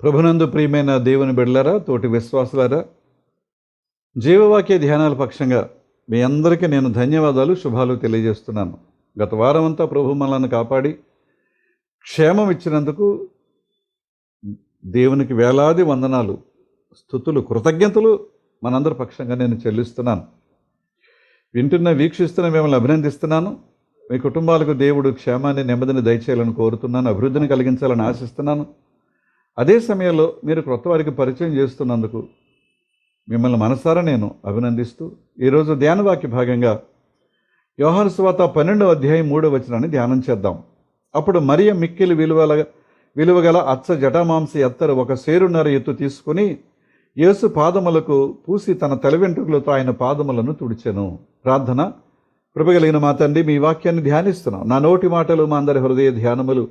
ప్రభునందు ప్రియమైన దేవుని బిడ్డలారా, తోటి విశ్వాసులారా, జీవవాక్య ధ్యానాల పక్షంగా మీ అందరికీ నేను ధన్యవాదాలు, శుభాలు తెలియజేస్తున్నాను. గత వారం అంతా ప్రభు మనల్ని కాపాడి క్షేమం ఇచ్చినందుకు దేవునికి వేలాది వందనాలు, స్తుతులు, కృతజ్ఞతలు మనందరి పక్షంగా నేను చెల్లిస్తున్నాను. వీక్షిస్తున్న మిమ్మల్ని అభినందిస్తున్నాను. మీ కుటుంబాలకు దేవుడు క్షేమాన్ని, నెమ్మదిని దయచేయాలని కోరుతున్నాను, అభివృద్ధిని కలిగించాలని ఆశిస్తున్నాను. అదే సమయంలో మీరు క్రొత్త వారికి పరిచయం చేస్తున్నందుకు మిమ్మల్ని మనసారా నేను అభినందిస్తూ ఈరోజు ధ్యానవాక్య భాగంగా యోహాను సువార్త 12వ అధ్యాయం 3వ వచనాన్ని ధ్యానం చేద్దాం. అప్పుడు మరియ మిక్కిలి విలువగల అచ్చ జటామాంసి ఎత్తరు ఒక సేరున్నర ఎత్తు తీసుకుని యేసు పాదములకు పూసి తన తల వెంట్రుకలతో ఆయన పాదములను తుడిచెను. ప్రార్థన. కృపగలిగిన మా తండ్రి, మీ వాక్యాన్ని ధ్యానిస్తున్నాం. నా నోటి మాటలు, మా అందరి హృదయ ధ్యానములు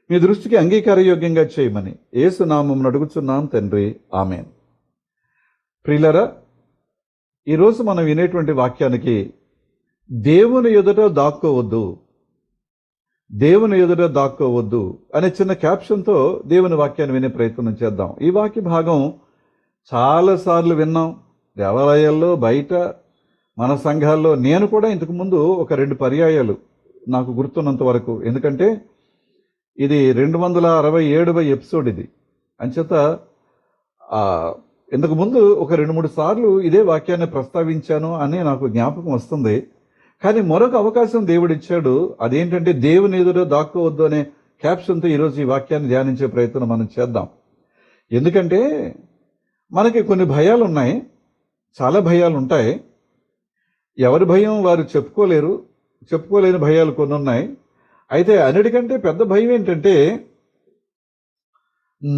మీ దృష్టికి అంగీకారయోగ్యంగా చేయమని యేసు నామమున అడుగుచున్నాం తండ్రి, ఆమేన్. ప్రియులారా, ఈరోజు మనం వినేటువంటి వాక్యానికి దేవుని ఎదుట దాక్కోవద్దు, దేవుని ఎదుట దాక్కోవద్దు అనే చిన్న క్యాప్షన్తో దేవుని వాక్యాన్ని వినే ప్రయత్నం చేద్దాం. ఈ వాక్య భాగం చాలాసార్లు విన్నాం, దేవాలయాల్లో, బయట, మన సంఘాల్లో. నేను కూడా ఇంతకుముందు ఒక 2 పర్యాయాలు నాకు గుర్తున్నంత వరకు, ఎందుకంటే ఇది 267వ ఎపిసోడ్ ఇది. అంచేత ఇంతకుముందు ఒక 2-3 సార్లు ఇదే వాక్యాన్ని ప్రస్తావించాను అని నాకు జ్ఞాపకం వస్తుంది. కానీ మరొక అవకాశం దేవుడిచ్చాడు. అదేంటంటే దేవుని ఎదుట దాక్కోవద్దు అనే క్యాప్షన్తో ఈరోజు ఈ వాక్యాన్ని ధ్యానించే ప్రయత్నం మనం చేద్దాం. ఎందుకంటే మనకి కొన్ని భయాలు ఉన్నాయి, చాలా భయాలు ఉంటాయి. ఎవరి భయం వారు చెప్పుకోలేని భయాలు కొన్ని ఉన్నాయి. అయితే అన్నిటికంటే పెద్ద భయం ఏంటంటే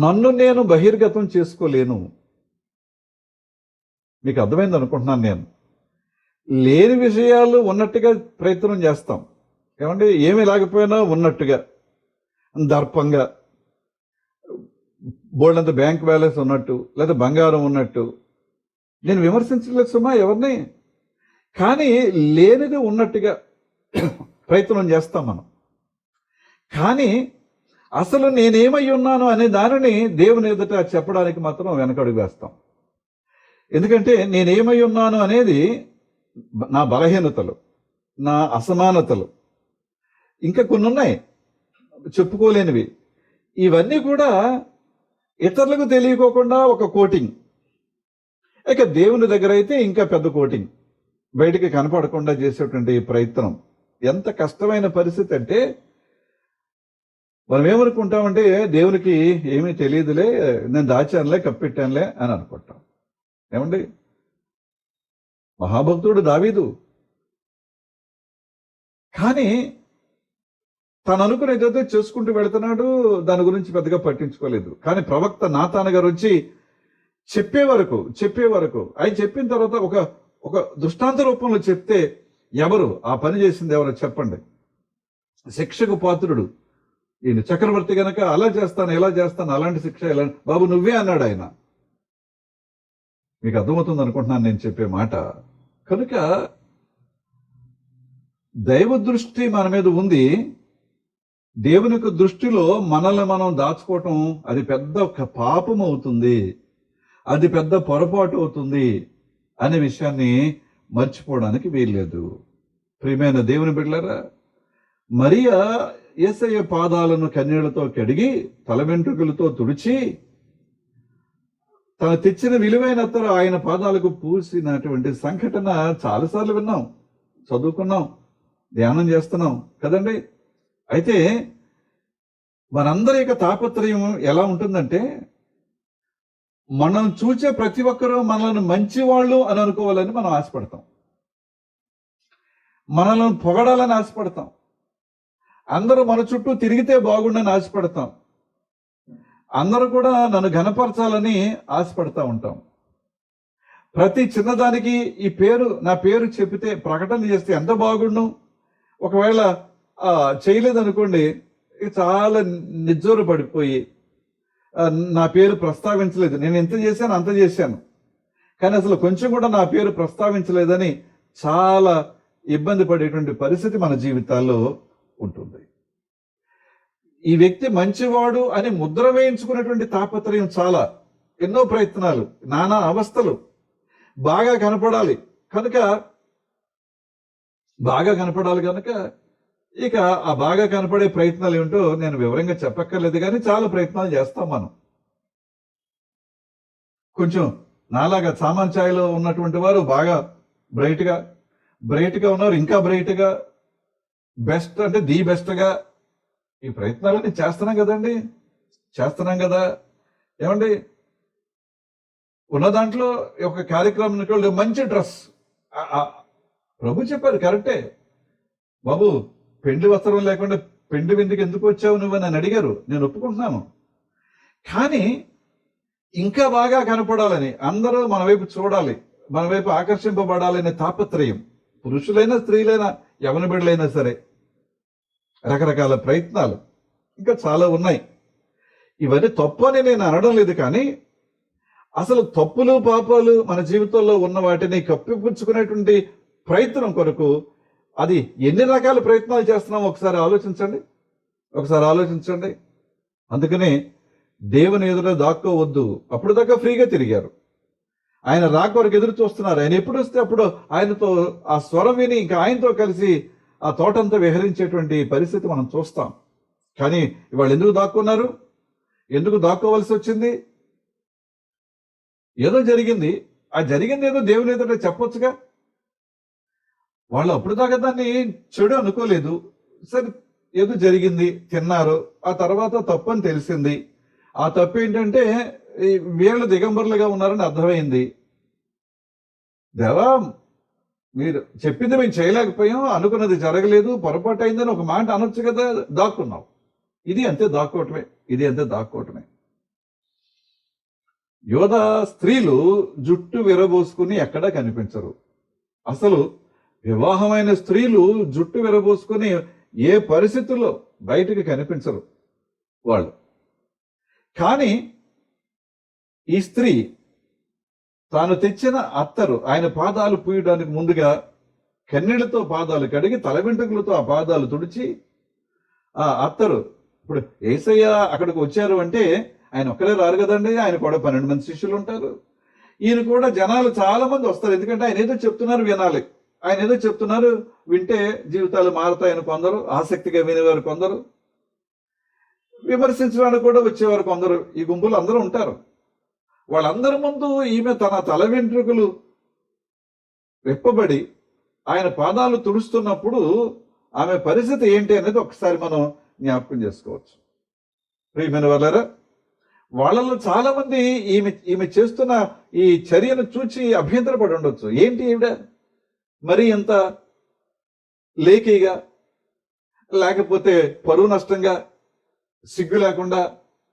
నన్ను నేను బహిర్గతం చేసుకోలేను. మీకు అర్థమైంది అనుకుంటున్నాను. నేను లేని విషయాలు ఉన్నట్టుగా ప్రయత్నం చేస్తాం. ఏమంటే ఏమీ లేకపోయినా ఉన్నట్టుగా, దర్పంగా, బోల్డంత బ్యాంక్ బ్యాలెన్స్ ఉన్నట్టు, లేదా బంగారం ఉన్నట్టు. నేను విమర్శించలేదు సుమా ఎవరిని, కానీ లేనిది ఉన్నట్టుగా ప్రయత్నం చేస్తాం మనం. కానీ అసలు నేనేమై ఉన్నాను అనే దానిని దేవుని ఎదుట చెప్పడానికి మాత్రం వెనకడుగు వేస్తాం. ఎందుకంటే నేనేమై ఉన్నాను అనేది నా బలహీనతలు, నా అసమానతలు, ఇంకా కొన్ని ఉన్నాయి చెప్పుకోలేనివి. ఇవన్నీ కూడా ఇతరులకు తెలియకోకుండా ఒక కోటింగ్. ఇక దేవుని దగ్గర అయితే ఇంకా పెద్ద కోటింగ్, బయటికి కనపడకుండా చేసేటువంటి ప్రయత్నం. ఎంత కష్టమైన పరిస్థితి అంటే మనం ఏమనుకుంటామంటే దేవునికి ఏమీ తెలియదులే, నేను దాచానులే, కప్పెట్టానులే అని అనుకుంటాం. ఏమండి, మహాభక్తుడు దావీదు కానీ తను అనుకునేదైతే చేసుకుంటూ వెళుతున్నాడు, దాని గురించి పెద్దగా పట్టించుకోలేదు. కానీ ప్రవక్త నాతాన్ గారు వచ్చి చెప్పే వరకు ఆయన చెప్పిన తర్వాత ఒక దృష్టాంత రూపంలో చెప్తే, ఎవరు ఆ పని చేసింది, ఎవరో చెప్పండి, శిక్షకు పాత్రుడు ఈయన చక్రవర్తి గనక అలా చేస్తాను, ఎలా చేస్తాను, అలాంటి శిక్ష ఎలా, బాబు నువ్వే అన్నాడు ఆయన. మీకు అర్థమవుతుంది అనుకుంటున్నాను నేను చెప్పే మాట. కనుక దైవ దృష్టి మన మీద ఉంది. దేవుని యొక్క దృష్టిలో మనల్ని మనం దాచుకోవటం అది పెద్ద పాపం అవుతుంది, అది పెద్ద పొరపాటు అవుతుంది అనే విషయాన్ని మర్చిపోవడానికి వీల్లేదు. ప్రియమైన దేవుని బిడ్డలారా, మరియా యేసయ్య పాదాలను కన్నీళ్లతో కడిగి తల వెంట్రుకలతో తుడిచి తను తెచ్చిన విలువైన అత్తరు ఆయన పాదాలకు పూసినటువంటి సంఘటన చాలాసార్లు విన్నాం, చదువుకున్నాం, ధ్యానం చేస్తున్నాం కదండి. అయితే మనందరి యొక్క తాపత్రయం ఎలా ఉంటుందంటే, మనం చూసే ప్రతి ఒక్కరూ మనల్ని మంచివాళ్ళు అని అనుకోవాలని మనం ఆశపడతాం, మనల్ని పొగడాలని ఆశపడతాం, అందరూ మన చుట్టూ తిరిగితే బాగుండని ఆశపడతాం, అందరూ కూడా నన్ను ఘనపరచాలని ఆశపడతా ఉంటాం. ప్రతి చిన్నదానికి నా పేరు చెబితే, ప్రకటన చేస్తే ఎంత బాగుండు. ఒకవేళ చేయలేదనుకోండి, చాలా నిజ్జోరు పడిపోయి నా పేరు ప్రస్తావించలేదు, నేను ఎంత చేశాను అంత చేశాను, కానీ అసలు కొంచెం కూడా నా పేరు ప్రస్తావించలేదని చాలా ఇబ్బంది పడేటువంటి పరిస్థితి మన జీవితాల్లో ఉంటుంది. ఈ వ్యక్తి మంచివాడు అని ముద్ర వేయించుకునేటువంటి తాపత్రయం చాలా, ఎన్నో ప్రయత్నాలు, నానా అవస్థలు, బాగా కనపడాలి కనుక ఇక ఆ బాగా కనపడే ప్రయత్నాలు ఏమిటో నేను వివరంగా చెప్పక్కర్లేదు, కానీ చాలా ప్రయత్నాలు చేస్తాం మనం. కొంచెం నాలాగా సామాన్ ఛాయలో ఉన్నటువంటి వారు బాగా బ్రైట్గా ఉన్నారు, ఇంకా బ్రైట్గా, బెస్ట్ అంటే ది బెస్ట్గా ఈ ప్రయత్నాలన్నీ చేస్తున్నాం కదా. ఏమండి, ఉన్న దాంట్లో ఒక కార్యక్రమం మంచి డ్రెస్, ప్రభు చెప్పారు కరెక్టే, బాబు పెండ్లి వస్త్రం లేకుండా పెండ్లి విందుకు ఎందుకు వచ్చావు నువ్వు అని అడిగారు, నేను ఒప్పుకుంటున్నాను. కానీ ఇంకా బాగా కనపడాలని, అందరూ మన వైపు చూడాలి, మన వైపు ఆకర్షింపబడాలనే తాపత్రయం, పురుషులైనా స్త్రీలైనా యవన బిడ్డలైనా సరే, రకరకాల ప్రయత్నాలు ఇంకా చాలా ఉన్నాయి. ఇవన్నీ తప్పు అని నేను అనడం లేదు, కానీ అసలు తప్పులు పాపాలు మన జీవితంలో ఉన్న వాటిని కప్పిపుచ్చుకునేటువంటి ప్రయత్నం కొరకు అది ఎన్ని రకాల ప్రయత్నాలు చేస్తున్నామో ఒకసారి ఆలోచించండి. అందుకనే దేవుని ఎదుట దాక్కోవద్దు. అప్పుడు దాకా ఫ్రీగా తిరిగారు, ఆయన రాక వరకు ఎదురు చూస్తున్నారు. ఆయన ఎప్పుడు వస్తే అప్పుడు ఆయనతో ఆ స్వరం విని ఇంకా ఆయనతో కలిసి ఆ తోటంతా విహరించేటువంటి పరిస్థితి మనం చూస్తాం. కానీ ఇవాళ ఎందుకు దాక్కున్నారు? ఎందుకు దాక్కోవలసి వచ్చింది? ఏదో జరిగింది, ఆ జరిగింది ఏదో దేవుని ఎదుట చెప్పొచ్చుగా. వాళ్ళు అప్పుడు దాకా దాన్ని చెడు అనుకోలేదు, సరే ఏదో జరిగింది, తిన్నారు, ఆ తర్వాత తప్పు అని తెలిసింది. ఆ తప్పు ఏంటంటే వీళ్ళు దిగంబరులుగా ఉన్నారని అర్థమైంది. దేవా, మీరు చెప్పింది మేము చేయలేకపోయాం, అనుకున్నది జరగలేదు, పొరపాటు అయిందని ఒక మాట అనొచ్చు కదా, దాక్కున్నావు. ఇది అంతే దాక్కోవటమే. యోధా స్త్రీలు జుట్టు విరబోసుకుని ఎక్కడా కనిపించరు. అసలు వివాహమైన స్త్రీలు జుట్టు విరబోసుకుని ఏ పరిస్థితుల్లో బయటికి కనిపించరు వాళ్ళు. కానీ ఈ స్త్రీ తాను తెచ్చిన అత్తరు ఆయన పాదాలు పూయడానికి ముందుగా కన్నీళ్లతో పాదాలు కడిగి తల వెంట్రుకలతో ఆ పాదాలు తుడిచి ఆ అత్తరు, ఇప్పుడు యేసయ్య అక్కడికి వచ్చారు అంటే ఆయన ఒక్కరే రారు కదండి, ఆయన కూడా 12 మంది శిష్యులు ఉంటారు. ఈయన కూడా జనాలు చాలా మంది వస్తారు, ఎందుకంటే ఆయన ఏదో చెప్తున్నారు వినాలి, ఆయన ఏదో చెప్తున్నారు వింటే జీవితాలు మారుతాయని కొందరు, ఆసక్తిగా వినేవారు కొందరు, విమర్శించడానికి కూడా వచ్చేవారు కొందరు. ఈ గుంపులు అందరూ ఉంటారు. వాళ్ళందరి ముందు ఈమె తన తల వెంట్రుకలు విప్పబడి ఆయన పాదాలు తుడుస్తున్నప్పుడు ఆమె పరిస్థితి ఏంటి అనేది ఒకసారి మనం జ్ఞాపకం చేసుకోవచ్చు. ప్రియమైన వాళ్ళారా, వాళ్ళలో చాలా మంది ఈమె చేస్తున్న ఈ చర్యను చూచి అభ్యంతరపడి ఉండొచ్చు. ఏంటి ఈవిడ మరి ఎంత లేకీగా, లేకపోతే పరువు నష్టంగా, సిగ్గు లేకుండా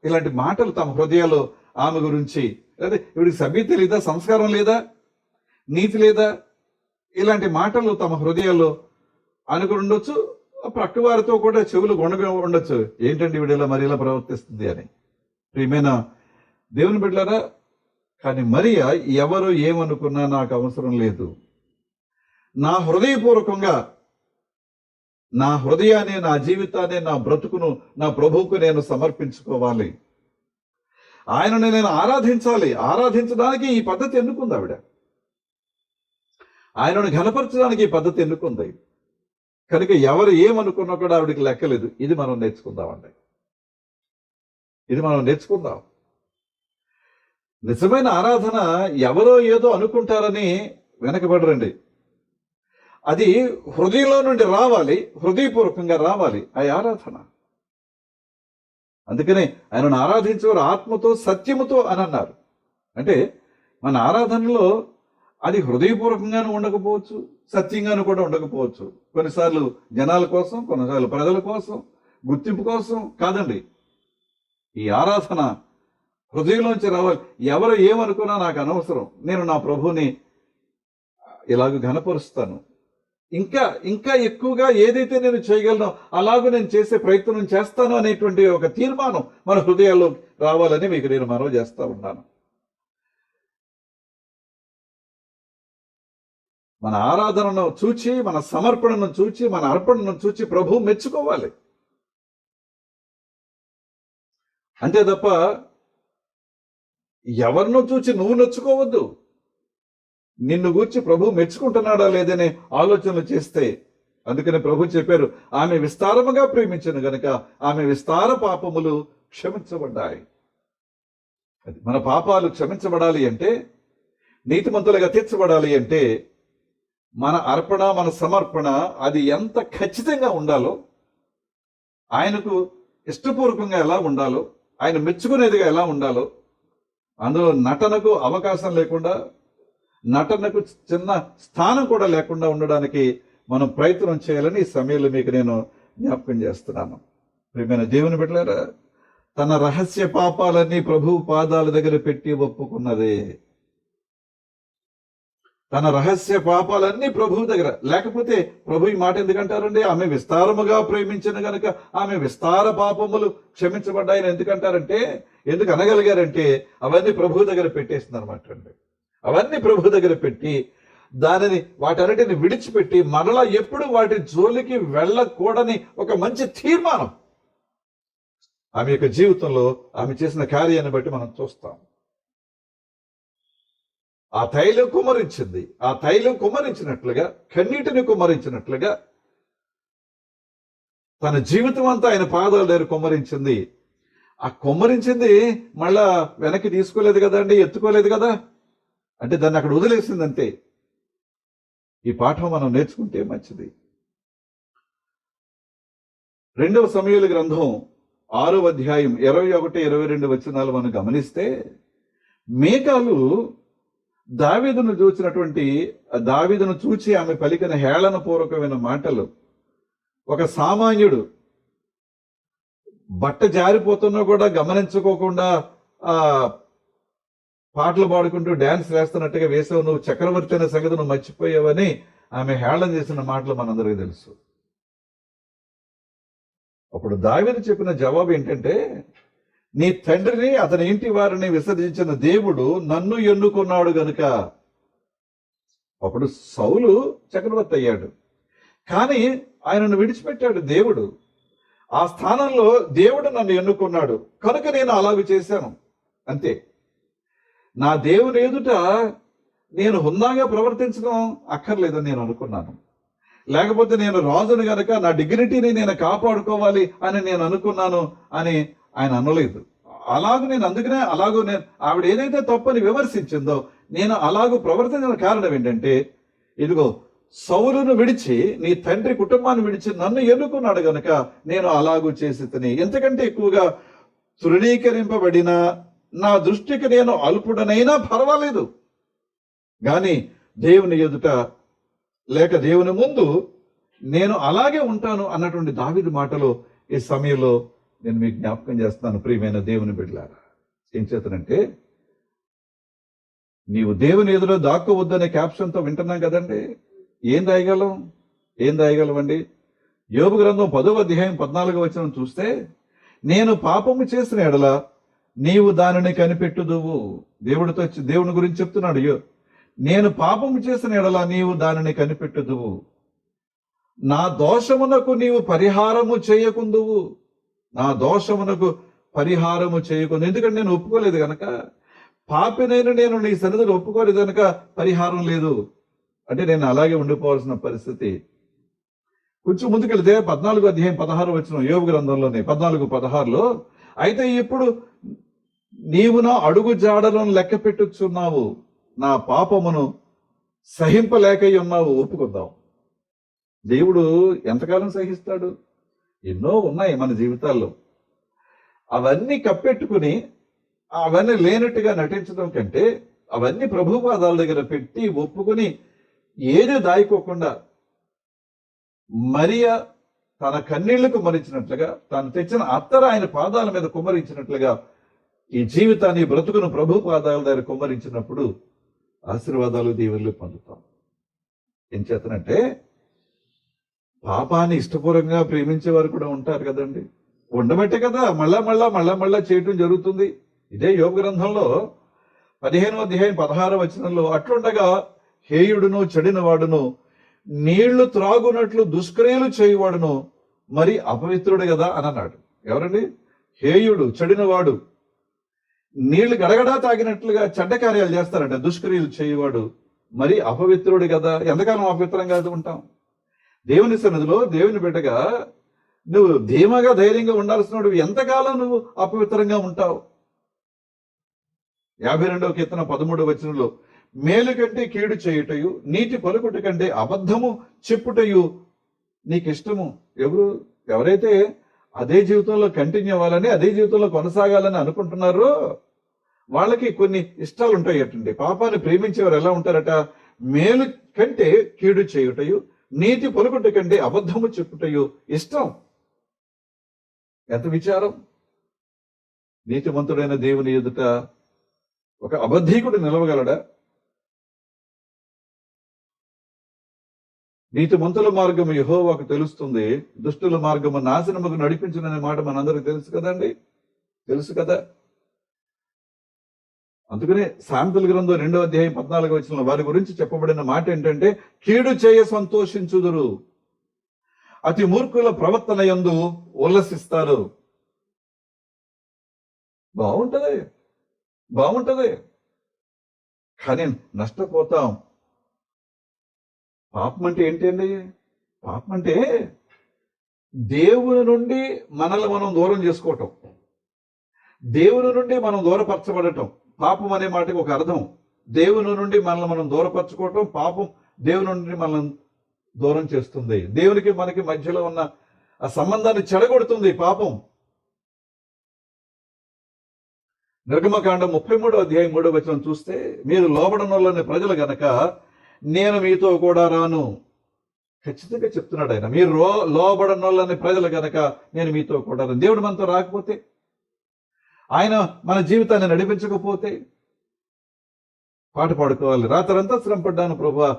ఇలాంటి మాటలు తమ హృదయాల్లో ఆమె గురించి, లేదా ఇవిడికి సభ్యత లేదా, సంస్కారం లేదా, నీతి లేదా, ఇలాంటి మాటలు తమ హృదయాల్లో అనుకుని ఉండొచ్చు. ప్రక్క వారితో కూడా చెవులు గొండగా ఉండొచ్చు, ఏంటండి వీడిలా మరి ఇలా ప్రవర్తిస్తుంది అని. ప్రియమైన దేవుని బిడ్డలారా, కానీ మరియా ఎవరు ఏమనుకున్నా నాకు అవసరం లేదు, నా హృదయపూర్వకంగా నా హృదయాన్ని, నా జీవితాన్ని, నా బ్రతుకును నా ప్రభువుకు నేను సమర్పించుకోవాలి, ఆయనను నేను ఆరాధించాలి. ఆరాధించడానికి ఈ పద్ధతి ఎన్నుకుంది ఆవిడ, ఆయనను ఘనపరచడానికి ఈ పద్ధతి ఎన్నుకుంది. కనుక ఎవరు ఏమనుకున్నా కూడా ఆవిడికి లెక్కలేదు. ఇది మనం నేర్చుకుందామండి, ఇది మనం నేర్చుకుందాం. నిజమైన ఆరాధన ఎవరో ఏదో అనుకుంటారని వెనకబడరండి, అది హృదయంలో నుండి రావాలి, హృదయపూర్వకంగా రావాలి ఆ ఆరాధన. అందుకనే ఆయనను ఆరాధించేవారు ఆత్మతో సత్యముతో అని అన్నారు. అంటే మన ఆరాధనలో అది హృదయపూర్వకంగానూ ఉండకపోవచ్చు, సత్యంగానూ కూడా ఉండకపోవచ్చు. కొన్నిసార్లు జనాల కోసం, కొన్నిసార్లు ప్రజల కోసం, గుర్తింపు కోసం కాదండి. ఈ ఆరాధన హృదయంలోంచి రావాలి. ఎవరు ఏమనుకున్నా నాకు అనవసరం, నేను నా ప్రభుని ఇలాగ ఘనపరుస్తాను, ఇంకా ఎక్కువగా ఏదైతే నేను చేయగలను అలాగూ నేను చేసే ప్రయత్నం చేస్తాను అనేటువంటి ఒక తీర్మానం మన హృదయాల్లో రావాలని మీకు నేను మనవి చేస్తా ఉన్నాను. మన ఆరాధనను చూచి, మన సమర్పణను చూచి, మన అర్పణను చూచి ప్రభు మెచ్చుకోవాలి. అంతే తప్ప ఎవరినో చూచి నువ్వు నొచ్చుకోవద్దు. నిన్ను గూర్చి ప్రభు మెచ్చుకుంటున్నాడా లేదనే ఆలోచనలు చేస్తే, అందుకని ప్రభు చెప్పారు, ఆమె విస్తారముగా ప్రేమించను గనుక ఆమె విస్తార పాపములు క్షమించబడ్డాయి. మన పాపాలు క్షమించబడాలి అంటే, నీతిమంతులుగా తీర్చబడాలి అంటే, మన అర్పణ, మన సమర్పణ అది ఎంత ఖచ్చితంగా ఉండాలో, ఆయనకు ఇష్టపూర్వకంగా ఎలా ఉండాలో, ఆయన మెచ్చుకునేదిగా ఎలా ఉండాలో, అందులో నటనకు అవకాశం లేకుండా, నటనకు చిన్న స్థానం కూడా లేకుండా ఉండడానికి మనం ప్రయత్నం చేయాలని ఈ సమయంలో మీకు నేను జ్ఞాపకం చేస్తున్నాను. ప్రియమైన దేవుని బిడ్డలారా, తన రహస్య పాపాలన్నీ ప్రభువు పాదాల దగ్గర పెట్టి ఒప్పుకున్నదే. తన రహస్య పాపాలన్నీ ప్రభువు దగ్గర. లేకపోతే ప్రభు ఈ మాట ఎందుకంటారండి? ఆమె విస్తారముగా ప్రేమించిన గనుక ఆమె విస్తార పాపములు క్షమించబడ్డాయని ఎందుకంటారంటే, ఎందుకు అనగలిగారంటే, అవన్నీ ప్రభు దగ్గర పెట్టేసింది అనమాట అండి. అవన్నీ ప్రభు దగ్గర పెట్టి దానిని, వాటన్నిటిని విడిచిపెట్టి మరలా ఎప్పుడు వాటి జోలికి వెళ్ళకూడని ఒక మంచి తీర్మానం ఆమె యొక్క జీవితంలో ఆమె చేసిన కార్యాన్ని బట్టి మనం చూస్తాం. ఆ తైలం కుమ్మరించింది. ఆ తైలం కుమ్మరించినట్లుగా, కన్నీటిని కుమ్మరించినట్లుగా తన జీవితం అంతా ఆయన పాదాల దగ్గర కుమ్మరించింది. ఆ కుమ్మరించింది మళ్ళా వెనక్కి తీసుకోలేదు కదండి, ఎత్తుకోలేదు కదా, అంటే దాన్ని అక్కడ వదిలేసిందంతే. ఈ పాఠం మనం నేర్చుకుంటే మంచిది. 2వ సమూయేలు గ్రంథం 6వ అధ్యాయం 21, 22 వచనాలు మనం గమనిస్తే, మీకాలు దావీదును చూచి ఆమె పలికిన హేళన పూర్వకమైన మాటలు, ఒక సామాన్యుడు బట్ట జారిపోతున్నా కూడా గమనించుకోకుండా పాటలు పాడుకుంటూ డ్యాన్స్ వేస్తున్నట్టుగా వేసావు, నువ్వు చక్రవర్తి అనే సంగతి నువ్వు మర్చిపోయావని ఆమె హేళన చేసిన మాటలు మనందరికీ తెలుసు. అప్పుడు దావీదు చెప్పిన జవాబు ఏంటంటే, నీ తండ్రిని అతని ఇంటి వారిని విసర్జించిన దేవుడు నన్ను ఎన్నుకున్నాడు గనుక. అప్పుడు సౌలు చక్రవర్తి అయ్యాడు, కానీ ఆయనను విడిచిపెట్టాడు దేవుడు. ఆ స్థానంలో దేవుడు నన్ను ఎన్నుకున్నాడు కనుక నేను అలాగ చేశాను, అంతే. నా దేవుని ఎదుట నేను హుందాగా ప్రవర్తించడం అక్కర్లేదని నేను అనుకున్నాను. లేకపోతే నేను రాజును గనక నా డిగ్నిటీని నేను కాపాడుకోవాలి అని నేను అనుకున్నాను అని ఆయన అనలేదు. అందుకనే ఆవిడ ఏదైతే తప్పని విమర్శించిందో నేను అలాగూ ప్రవర్తించిన కారణం ఏంటంటే, ఇదిగో సౌలును విడిచి, నీ తండ్రి కుటుంబాన్ని విడిచి నన్ను ఎన్నుకున్నాడు గనక నేను అలాగూ చేసి తిని, ఎంతకంటే ఎక్కువగా తృణీకరింపబడిన నా దృష్టికి నేను అల్పుడనైనా పర్వాలేదు, కానీ దేవుని ఎదుట లేక దేవుని ముందు నేను అలాగే ఉంటాను అన్నటువంటి దావీదు మాటలు ఈ సమయంలో నేను మీకు జ్ఞాపకం చేస్తాను. ప్రియమైన దేవుని బిడ్డలారా, ఏం చేతనంటే, నీవు దేవుని ఎదుట దాక్కోవద్దనే క్యాప్షన్తో వింటున్నాం కదండి. ఏం దాయగలవండి? యోబు గ్రంథం 10వ అధ్యాయం 14వ వచనం చూస్తే, నేను పాపము చేసిన ఎడల నీవు దానిని కనిపెట్టుదువు. దేవుని గురించి చెప్తున్నాడు, నేను పాపము చేసిన ఎడల నీవు దానిని కనిపెట్టుదువు, నా దోషమునకు నీవు పరిహారము చేయకుందువు. నా దోషమునకు పరిహారము చేయకుందు. ఎందుకంటే నేను ఒప్పుకోలేదు కనుక, పాపినైనా నేను నీ సన్నిధిలో ఒప్పుకోలేదు కనుక పరిహారం లేదు అంటే నేను అలాగే ఉండిపోవాల్సిన పరిస్థితి. కొంచెం ముందుకెళ్తే 14వ అధ్యాయం 16 వచనం యోబు గ్రంథంలోనే 14:16లో, అయితే ఇప్పుడు నీవు నా అడుగు జాడలను లెక్క పెట్టుచున్నావు, నా పాపమును సహింపలేక ఉన్నావు. ఒప్పుకుందాం. దేవుడు ఎంతకాలం సహిస్తాడు? ఎన్నో ఉన్నాయి మన జీవితాల్లో. అవన్నీ కప్పెట్టుకుని అవన్నీ లేనట్టుగా నటించడం కంటే అవన్నీ ప్రభు పాదాల దగ్గర పెట్టి ఒప్పుకొని ఏది దాయికోకుండా మరియా తన కన్నీళ్లకు మరించినట్లుగా, తాను తెచ్చిన అత్తర ఆయన పాదాల మీద కుమ్మరించినట్లుగా ఈ జీవితాన్ని, బ్రతుకును ప్రభు పాదాల దగ్గర కుమ్మరించినప్పుడు ఆశీర్వాదాలు, దీవెనలు పొందుతాం. ఏం చేతనంటే, పాపాన్ని ఇష్టపూర్వకంగా ప్రేమించే వారు కూడా ఉంటారు కదండి. ఉండబట్టే కదా మళ్ళా చేయటం జరుగుతుంది. ఇదే యోబు గ్రంథంలో 15వ అధ్యాయం 16వ వచనంలో, అట్లుండగా హేయుడును చెడిన వాడును నీళ్లు త్రాగునట్లు దుష్క్రియలు చేయువాడును మరి అపవిత్రుడు కదా అని అన్నాడు. ఎవరండి? హేయుడు, చెడినవాడు, నీళ్లు గడగడా తాగినట్లుగా చెడ్డ కార్యాలు చేస్తారంట, దుష్క్రియలు చేయవాడు, మరి అపవిత్రుడు కదా. ఎంతకాలం అపవిత్రంగా ఉంటాం? దేవుని సన్నిధిలో దేవుని బిడ్డగా నువ్వు ధీమాగా ధైర్యంగా ఉండాల్సిన ఎంతకాలం నువ్వు అపవిత్రంగా ఉంటావు? 52వ కీర్తన 13వ వచనంలో, మేలు కంటే కీడు చేయుటయు, నీతి పలుకుట కంటే అబద్ధము చెప్పుటయు నీకు ఇష్టము. ఎవరైతే అదే జీవితంలో కంటిన్యూ అవ్వాలని, అదే జీవితంలో కొనసాగాలని అనుకుంటున్నారో వాళ్ళకి కొన్ని ఇష్టాలు ఉంటాయటండి. పాపాన్ని ప్రేమించేవారు ఎలా ఉంటారట? మేలు కంటే కీడు చేయుటయు, నీతి పలుకుట కంటే అబద్ధము చెప్పుటయు ఇష్టం. ఎంత విచారం! నీతిమంతుడైన దేవుని ఎదుట ఒక అబద్ధీకుడు నిలవగలడా? నీతిమంతుల మార్గము యెహోవాకు తెలుస్తుంది, దుష్టుల మార్గము నాశనముకు నడిపించుననే మాట మనందరికీ తెలుసు కదండి, తెలుసు కదా. అందుకనే సామెతల గ్రంథం 2వ అధ్యాయం 14వ వచనంలో వారి గురించి చెప్పబడిన మాట ఏంటంటే, కీడు చేయ సంతోషించుదురు, అతి మూర్ఖుల ప్రవర్తన యందు ఉల్లసిస్తారు. బాగుంటది కానీ నష్టపోతాం. పాపం అంటే ఏంటండి? పాపం అంటే దేవుని నుండి మనల్ని మనం దూరం చేసుకోవటం, దేవుని నుండి మనం దూరపరచబడటం. పాపం అనే మాటకి ఒక అర్థం, దేవుని నుండి మనల్ని మనం దూరపరచుకోవటం. పాపం దేవుని నుండి మనల్ని దూరం చేస్తుంది, దేవునికి మనకి మధ్యలో ఉన్న ఆ సంబంధాన్ని చెడగొడుతుంది పాపం. నిర్గమకాండం 33వ అధ్యాయం 3వ వచనం చూస్తే, మీరు లోబడనొల్లని ప్రజలు గనక నేను మీతో కూడా రాను. ఖచ్చితంగా చెప్తున్నాడు ఆయన, మీరు లోబడనొల్లని ప్రజలు గనక నేను మీతో కూడా రాను. దేవుడు మనతో రాకపోతే, ఆయన మన జీవితాన్ని నడిపించకపోతే పాట పాడుకోవాలి, రాత్రంతా శ్రమ పడ్డాను ప్రభువా,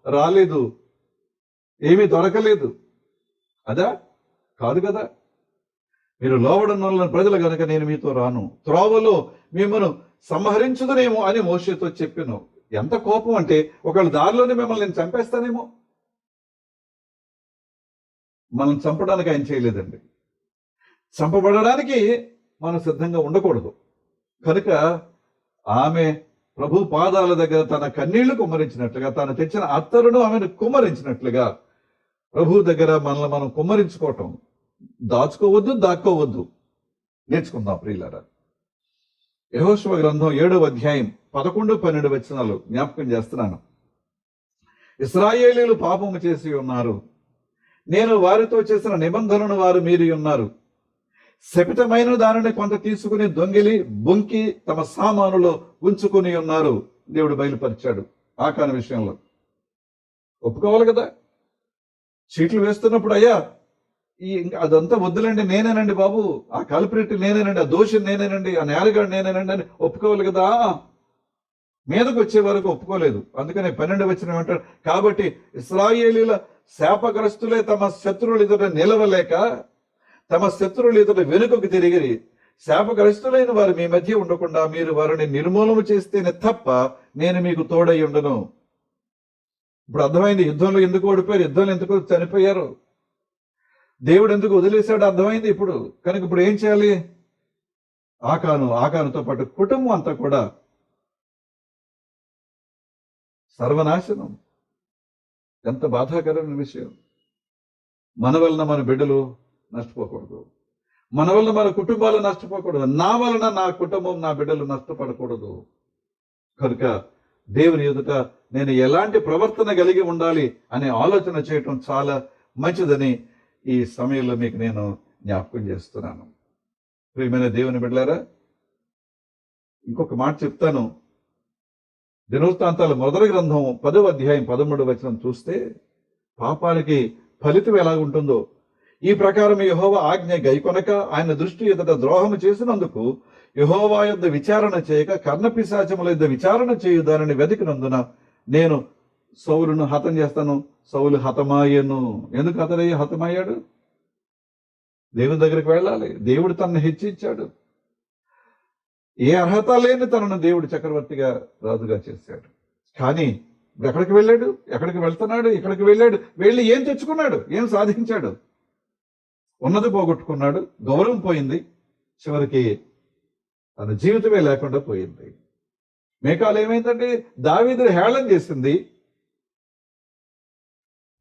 రాలేదు, ఏమీ దొరకలేదు. అదా? కాదు కదా. మీరు లోబడనొల్లని ప్రజలు గనక నేను మీతో రాను, త్రోవలో మిమ్మల్ని సంహరించుదనేమో అని మోషేతో చెప్పాను. ఎంత కోపం అంటే, ఒకళ్ళ దారిలోనే మిమ్మల్ని నేను చంపేస్తానేమో. మనం చంపడానికి ఆయన చేయలేదండి, చంపబడడానికి మనం సిద్ధంగా ఉండకూడదు. కనుక ఆమె ప్రభు పాదాల దగ్గర తన కన్నీళ్లు కుమ్మరించినట్లుగా, తాను తెచ్చిన అత్తరును ఆమెను కుమ్మరించినట్లుగా ప్రభు దగ్గర మనల్ని మనం కుమ్మరించుకోవటం, దాచుకోవద్దు, దాక్కోవద్దు. నేర్చుకుందాం ప్రియులారా. యెహోషువ గ్రంథం 7వ అధ్యాయం 11, 12 వచనాలు జ్ఞాపకం చేస్తున్నాను. ఇశ్రాయేలీయులు పాపము చేసి ఉన్నారు, నేను వారితో చేసిన నిబంధనను వారు మీరి ఉన్నారు. శపితమైన దానిని కొంత తీసుకుని దొంగిలి బొంకి తమ సామానులో ఉంచుకుని ఉన్నారు. దేవుడు బయలుపరిచాడు ఆకాను విషయంలో. ఒప్పుకోవాలి కదా. చీట్లు వేస్తున్నప్పుడు, అయ్యా అదంతా వద్దులండి, నేనేనండి బాబు, ఆ కల్ప్రిట్ నేనేనండి, ఆ దోషి నేనేనండి, ఆ నేరగాడు నేనేనండి అని ఒప్పుకోవాలి కదా. మీదకు వచ్చే వరకు ఒప్పుకోలేదు. అందుకని 12వ వచనం ఏమంటాడు, కాబట్టి ఇశ్రాయేలీయుల శాపగ్రస్తులే తమ శత్రువుల ఎదుట నిలవలేక తమ శత్రువుల ఎదుట వెనుకకు తిరిగిరి. శాపగ్రస్తులైన వారు మీ మధ్య ఉండకుండా మీరు వారిని నిర్మూలన చేస్తేనే తప్ప నేను మీకు తోడై ఉండను. ఇప్పుడు అర్థమైంది, యుద్ధంలో ఎందుకు ఓడిపోయారు, యుద్ధంలో ఎందుకు చనిపోయారు, దేవుడు ఎందుకు వదిలేశాడు అర్థమైంది ఇప్పుడు. కనుక ఇప్పుడు ఏం చేయాలి? ఆకానుతో పాటు కుటుంబం అంతా కూడా సర్వనాశనం. ఎంత బాధాకరమైన విషయం. మన వలన మన బిడ్డలు నష్టపోకూడదు, మన వలన మన కుటుంబాలు నష్టపోకూడదు, నా వలన నా కుటుంబం నా బిడ్డలు నష్టపడకూడదు. కనుక దేవుని ఎదుట నేను ఎలాంటి ప్రవర్తన కలిగి ఉండాలి అనే ఆలోచన చేయటం చాలా మంచిదని ఈ సమయంలో మీకు నేను జ్ఞాపకం చేస్తున్నాను. ప్రియమైన దేవుని బిడ్డలారా, ఇంకొక మాట చెప్తాను. దినవృత్తాంతాల మొదటి గ్రంథం 10వ అధ్యాయం 13వ వచనం చూస్తే పాపానికి ఫలితం ఎలా ఉంటుందో, ఈ ప్రకారం యెహోవా ఆజ్ఞ గైకొనక ఆయన దృష్టి ఎదుట ద్రోహము చేసినందుకు యెహోవా యొద్ద విచారణ చేయక కర్ణపిశాచముల యొద్ద విచారణ చేయు దానిని వెతికినందున నేను సౌలును హతం చేస్తాను. సౌలు హతమాయను. ఎందుకు హతమయ్యాడు? దేవుని దగ్గరికి వెళ్ళాలి. దేవుడు తనను హెచ్చించాడు. ఏ అర్హత లేని తనను దేవుడు చక్రవర్తిగా రాజుగా చేశాడు. కానీ ఎక్కడికి వెళ్ళాడు? ఎక్కడికి వెళ్తున్నాడు? ఇక్కడికి వెళ్ళాడు. వెళ్ళి ఏం తెచ్చుకున్నాడు? ఏం సాధించాడు? ఉన్నది పోగొట్టుకున్నాడు, గౌరవం పోయింది, చివరికి తన జీవితమే లేకుండా పోయింది. మీకాలు ఏమైందంటే దావీదుని హేళన చేసింది.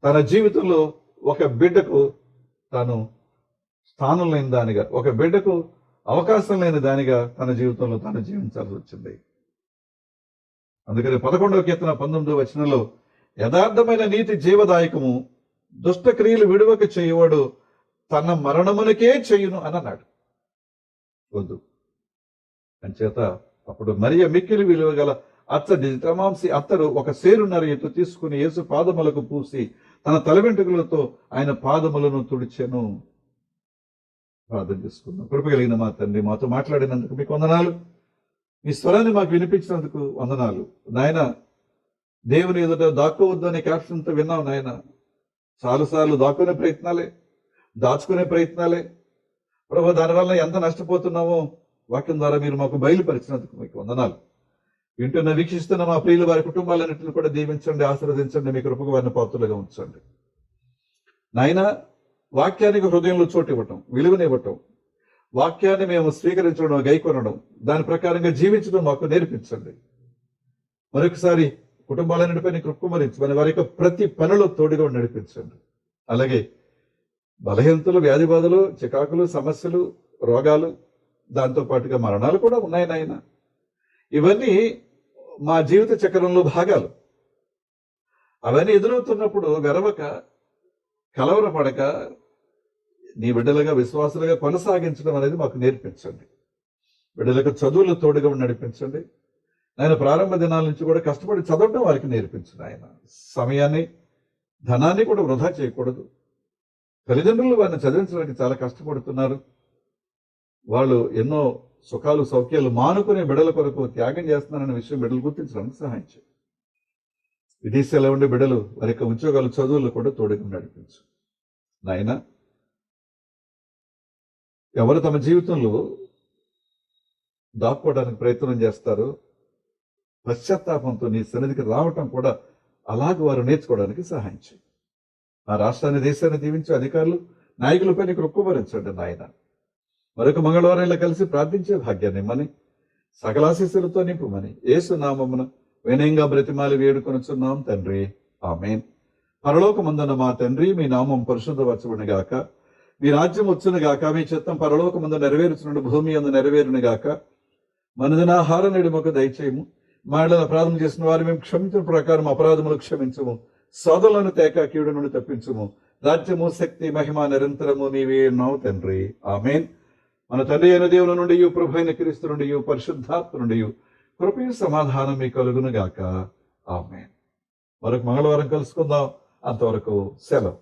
తన జీవితంలో ఒక బిడ్డకు తాను స్థానం లేని దానిగా, ఒక బిడ్డకు అవకాశం లేని దానిగా తన జీవితంలో తాను జీవించాల్సి వచ్చింది. అందుకని 11వ కీర్తన 19వ వచనంలో యథార్థమైన నీతి జీవదాయకము, దుష్ట క్రియలు విడువక చేయవాడు తన మరణమునకే చేయును అని అన్నాడు. వద్దు అంచేత అప్పుడు మరియ మిక్కిలి విలువ గల అత్తడి తమాంసి అత్తరు ఒక సేరున్నర ఎత్తు తీసుకుని యేసు పాదములకు పూసి తన తల వెంట్రుకలతో ఆయన పాదములను తుడిచెను. ప్రార్థన చేసుకుందాం. కృప కలిగిన మా తండ్రి, మాతో మాట్లాడినందుకు మీకు వందనాలు. మీ స్వరాన్ని మాకు వినిపించినందుకు వందనాలు నాయన. దేవుని ఎదుట దాక్కోవద్దు అనే క్యాప్షన్తో విన్నాం నాయన. చాలాసార్లు దాక్కునే ప్రయత్నాలే, దాచుకునే ప్రయత్నాలే ప్రభు. దానివల్ల ఎంత నష్టపోతున్నామో వాక్యం ద్వారా మీరు మాకు బయలుపరిచినందుకు మీకు వందనాలు. వింటున్న వీక్షిస్తున్న మా ప్రియులు వారి కుటుంబాలన్నింటిని కూడా దీవించండి, ఆశీర్వదించండి, మీ కృపకు వారిని పాత్రలుగా ఉంచండి నాయన. వాక్యానికి హృదయంలో చోటు ఇవ్వటం, విలువనివ్వటం, వాక్యాన్ని మేము స్వీకరించడం, గైకొనడం, దాని ప్రకారంగా జీవించడం మాకు నేర్పించండి. మరొకసారి కుటుంబాలన్నిటిపై కృపకుమరించమని వారి యొక్క ప్రతి పనిలో తోడుగా నడిపించండి. అలాగే బలహీనతలు, వ్యాధి బాధలు, చికాకులు, సమస్యలు, రోగాలు, దాంతో పాటుగా మరణాలు కూడా ఉన్నాయి నాయన. ఇవన్నీ మా జీవిత చక్రంలో భాగాలు. అవన్నీ ఎదురవుతున్నప్పుడు వెరవక, కలవరపడక నీ బిడ్డలుగా, విశ్వాసులుగా కొనసాగించడం అనేది మాకు నేర్పించండి. బిడ్డలకు చదువులు తోడుగా నడిపించండి. ఆయన ప్రారంభ దినాల నుంచి కూడా కష్టపడి చదవడం వారికి నేర్పించండి. ఆయన సమయాన్ని, ధనాన్ని కూడా వృధా చేయకూడదు. తల్లిదండ్రులు వారిని చదివించడానికి చాలా కష్టపడుతున్నారు. వాళ్ళు ఎన్నో సుఖాలు, సౌఖ్యాలు మానుకునే బిడ్డల కొరకు త్యాగం చేస్తున్నారనే విషయం బిడ్డలు గుర్తించడానికి సహాయం చేయండి. విదేశాల్లో ఉండే బిడ్డలు వారి యొక్క ఉద్యోగాలు, చదువులు కూడా తోడుగా నడిపించు నాయన. ఎవరు తమ జీవితంలో దాక్కోవడానికి ప్రయత్నం చేస్తారో పశ్చాత్తాపంతో నీ సన్నిధికి రావటం కూడా అలాగే వారు నేర్చుకోవడానికి సహాయం చేయి. ఆ రాష్ట్రాన్ని, దేశాన్ని దీవించే అధికారులు, నాయకులపై నీకు రొక్కుమరించండి నాయన. మరొక మంగళవారం ఇలా కలిసి ప్రార్థించే భాగ్యాన్ని ఇమ్మని, సకలాశీస్సులతో నింపుమని యేసు నామమున వినయంగా బ్రతిమాలి వేడుకొనుచున్నాం తండ్రి, ఆమేన్. పరలోకమందున్న మా తండ్రి, మీ నామం పరిశుద్ధపరచబడును గాక, మీ రాజ్యం వచ్చును గాక, మీ చిత్తం పరలోకమందు నెరవేరుచున్నట్టు భూమి అందు నెరవేరును గాక. మనదినాహార నేడు మాకు దయచేయము. మా ఇళ్ళను అపరాధం చేసిన వారు మేము క్షమించిన ప్రకారం అపరాధములు క్షమించము. సోదరులను తేక కీడు నుండి తప్పించము. రాజ్యము, శక్తి, మహిమ నిరంతరము నీవే ఉన్నావు తండ్రి, ఆమేన్. మన తండ్రి అయిన దేవుని నుండి, ప్రభు అయిన క్రీస్తు నుండి, పరిశుద్ధాత్మ నుండి కృపయు సమాధానం మీకు కలుగును గాక, ఆమేన్. మరొక మంగళవారం కలుసుకుందాం. అంతవరకు సెలవు.